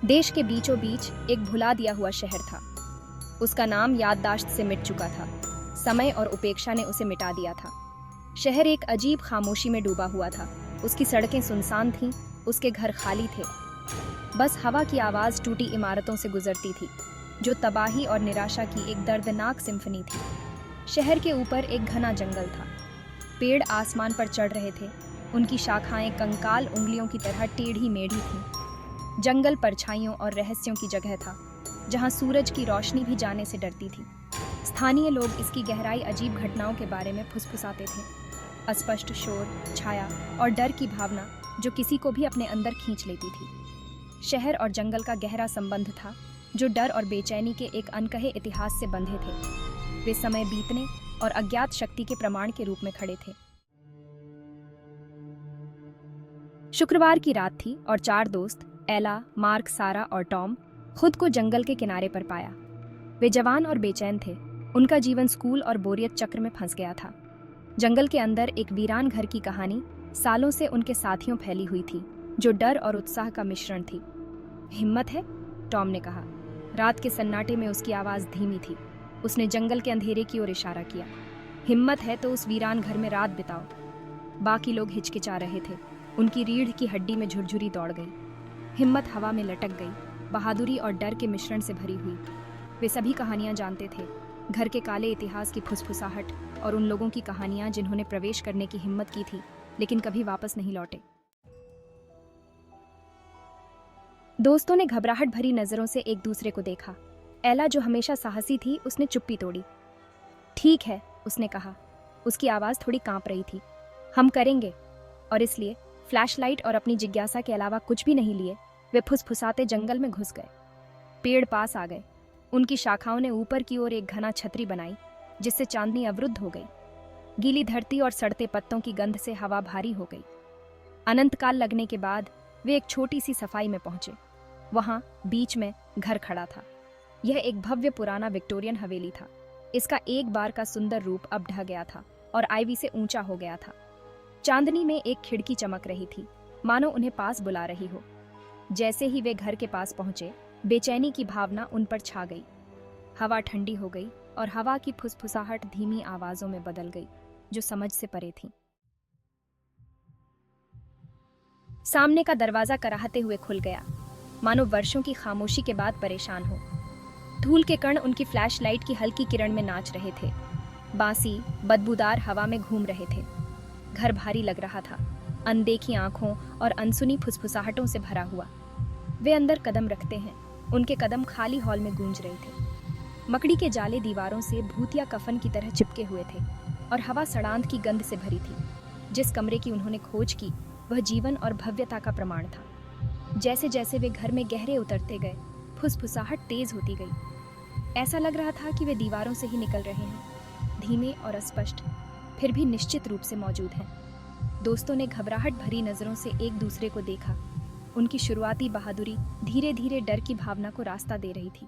देश के बीचों बीच एक भुला दिया हुआ शहर था। उसका नाम याददाश्त से मिट चुका था। समय और उपेक्षा ने उसे मिटा दिया था। शहर एक अजीब खामोशी में डूबा हुआ था। उसकी सड़कें सुनसान थीं, उसके घर खाली थे। बस हवा की आवाज़ टूटी इमारतों से गुजरती थी, जो तबाही और निराशा की एक दर्दनाक सिम्फनी थी। शहर के ऊपर एक घना जंगल था। पेड़ आसमान पर चढ़ रहे थे, उनकी शाखाएं कंकाल उंगलियों की तरह टेढ़ी मेढ़ी थीं। जंगल परछाइयों और रहस्यों की जगह था, जहां सूरज की रोशनी भी जाने से डरती थी। स्थानीय लोग इसकी गहराई अजीब घटनाओं के बारे में फुसफुसाते थे। अस्पष्ट शोर, छाया और डर की भावना जो किसी को भी अपने अंदर खींच लेती थी। शहर और जंगल का गहरा संबंध था, जो डर और बेचैनी के एक अनकहे इतिहास से बंधे थे। वे समय बीतने और अज्ञात शक्ति के प्रमाण के रूप में खड़े थे। शुक्रवार की रात थी और 4 दोस्त एला, मार्क, सारा और टॉम खुद को जंगल के किनारे पर पाया। वे जवान और बेचैन थे। उनका जीवन स्कूल और बोरियत चक्र में फंस गया था। जंगल के अंदर एक वीरान घर की कहानी सालों से उनके साथियों फैली हुई थी, जो डर और उत्साह का मिश्रण थी। हिम्मत है? टॉम ने कहा। रात के सन्नाटे में उसकी आवाज़ धीमी थी। उसने जंगल के अंधेरे की ओर इशारा किया। हिम्मत है तो उस वीरान घर में रात बिताओ। बाकी लोग हिचकिचा रहे थे। उनकी रीढ़ की हड्डी में झुरझुरी दौड़ गई। हिम्मत हवा में लटक गई, बहादुरी और डर के मिश्रण से भरी हुई। वे सभी कहानियां जानते थे, घर के काले इतिहास की फुसफुसाहट और उन लोगों की कहानियां जिन्होंने प्रवेश करने की हिम्मत की थी लेकिन कभी वापस नहीं लौटे। दोस्तों ने घबराहट भरी नजरों से एक दूसरे को देखा। एला, जो हमेशा साहसी थी, उसने चुप्पी तोड़ी। ठीक है, उसने कहा। उसकी आवाज़ थोड़ी कांप रही थी। हम करेंगे। और इसलिए फ्लैशलाइट और अपनी जिज्ञासा के अलावा कुछ भी नहीं लिए, वे फुसफुसाते जंगल में घुस गए। पेड़ पास आ गए। उनकी शाखाओं ने ऊपर की ओर एक घना छतरी बनाई, जिससे चांदनी अवरुद्ध हो गई। गीली धरती और सड़ते पत्तों की गंध से हवा भारी हो गई। अनंतकाल लगने के बाद वे एक छोटी सी सफाई में पहुंचे। वहां बीच में घर खड़ा था। यह एक भव्य पुराना विक्टोरियन हवेली था। इसका एक बार का सुंदर रूप अब ढह गया था और आईवी से ऊंचा हो गया था। चांदनी में एक खिड़की चमक रही थी, मानो उन्हें पास बुला रही हो। जैसे ही वे घर के पास पहुंचे, बेचैनी की भावना उन पर छा गई। हवा ठंडी हो गई और हवा की फुसफुसाहट धीमी आवाजों में बदल गई, जो समझ से परे थीं। सामने का दरवाजा कराहते हुए खुल गया, मानो वर्षों की खामोशी के बाद परेशान हो। धूल के कण उनकी फ्लैशलाइट की हल्की किरण में नाच रहे थे। बांसी बदबूदार हवा में घूम रहे थे। घर भारी लग रहा था, अनदेखी आंखों और अनसुनी फुसफुसाहटों से भरा हुआ। वे अंदर कदम रखते हैं। उनके कदम खाली हॉल में गूंज रहे थे। मकड़ी के जाले दीवारों से भूतिया कफन की तरह चिपके हुए थे और हवा सड़ांध की गंध से भरी थी। जिस कमरे की उन्होंने खोज की, वह जीवन और भव्यता का प्रमाण था। जैसे जैसे वे घर में गहरे उतरते गए, फुसफुसाहट तेज होती गई। ऐसा लग रहा था कि वे दीवारों से ही निकल रहे हैं, धीमे और अस्पष्ट, फिर भी निश्चित रूप से मौजूद हैं। दोस्तों ने घबराहट भरी नजरों से एक दूसरे को देखा। उनकी शुरुआती बहादुरी धीरे धीरे डर की भावना को रास्ता दे रही थी।